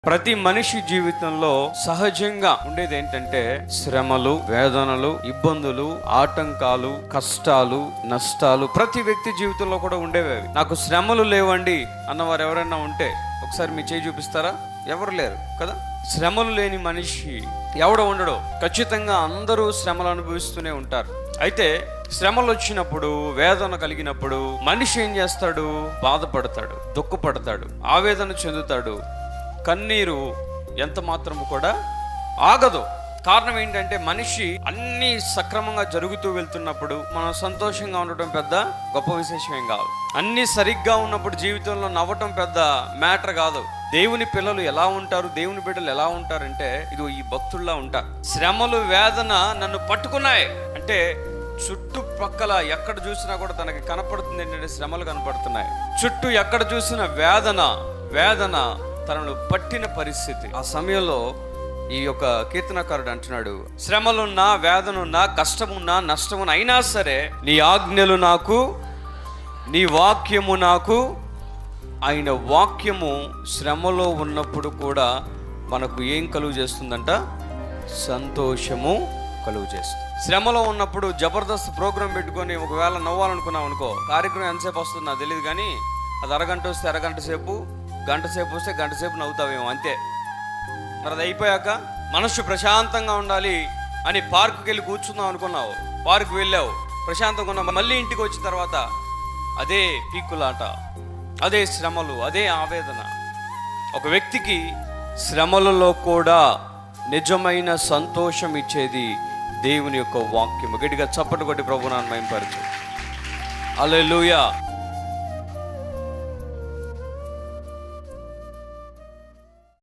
ప్రతి మనిషి జీవితంలో సహజంగా ఉండేది ఏంటంటే శ్రమలు, వేదనలు, ఇబ్బందులు, ఆటంకాలు, కష్టాలు, నష్టాలు ప్రతి వ్యక్తి జీవితంలో కూడా ఉండేవి. నాకు శ్రమలు లేవండి అన్నవారు ఎవరైనా ఉంటే ఒకసారి మీ చేయి చూపిస్తారా? ఎవరు లేరు కదా. శ్రమలు లేని మనిషి ఎవడో ఉండడు. ఖచ్చితంగా అందరూ శ్రమలు అనుభవిస్తూనే ఉంటారు. అయితే శ్రమలు వచ్చినప్పుడు, వేదన కలిగినప్పుడు మనిషి ఏం చేస్తాడు? బాధపడతాడు, దుఃఖపడతాడు, ఆవేదన చెందుతాడు. కన్నీరు ఎంత మాత్రము కూడా ఆగదు. కారణం ఏంటంటే మనిషి అన్ని సక్రమంగా జరుగుతూ వెళ్తున్నప్పుడు మనం సంతోషంగా ఉండటం పెద్ద గొప్ప విశేషం ఏం కాదు. అన్ని సరిగ్గా ఉన్నప్పుడు జీవితంలో నవ్వటం పెద్ద మ్యాటర్ కాదు. దేవుని పిల్లలు ఎలా ఉంటారు, దేవుని బిడ్డలు ఎలా ఉంటారంటే ఇది ఈ భక్తుల్లా ఉంటారు. శ్రమలు, వేదన నన్ను పట్టుకున్నాయి అంటే చుట్టుపక్కల ఎక్కడ చూసినా కూడా తనకి కనపడుతుంది ఏంటంటే శ్రమలు కనపడుతున్నాయి. చుట్టూ ఎక్కడ చూసిన వేదన తనను పట్టిన పరిస్థితి. ఆ సమయంలో ఈ యొక్క కీర్తనకారుడు అంటున్నాడు, శ్రమలున్నా, వేదనున్నా, కష్టమున్నా, నష్టమున్నా అయినా సరే నీ ఆజ్ఞలు నాకు, నీ వాక్యము నాకు. ఆయన వాక్యము శ్రమలో ఉన్నప్పుడు కూడా మనకు ఏం కలుగు చేస్తుందంట? సంతోషము కలుగు చేస్తుంది. శ్రమలో ఉన్నప్పుడు జబర్దస్త్ ప్రోగ్రాం పెట్టుకొని ఒకవేళ నవ్వాలనుకున్నాం అనుకో, కార్యక్రమం ఎంతసేపు వస్తుంది నాకు తెలియదు, కానీ అది అరగంట వస్తే అరగంట సేపు, గంట సేపు వస్తే గంట సేపు నవ్వుతావేమో అంతే. మరి అది అయిపోయాక మనసు ప్రశాంతంగా ఉండాలి అని పార్కుకి వెళ్ళి కూర్చుందాం అనుకున్నావు, పార్కు వెళ్ళావు, ప్రశాంతంగా ఉన్నావు. మళ్ళీ ఇంటికి వచ్చిన తర్వాత అదే పీకులాట, అదే శ్రమలు, అదే ఆవేదన. ఒక వ్యక్తికి శ్రమలలో కూడా నిజమైన సంతోషం ఇచ్చేది దేవుని యొక్క వాక్యము. గట్టిగా చప్పట్లు కొట్టి ప్రభువుని మహిమపరచు. హల్లెలూయా.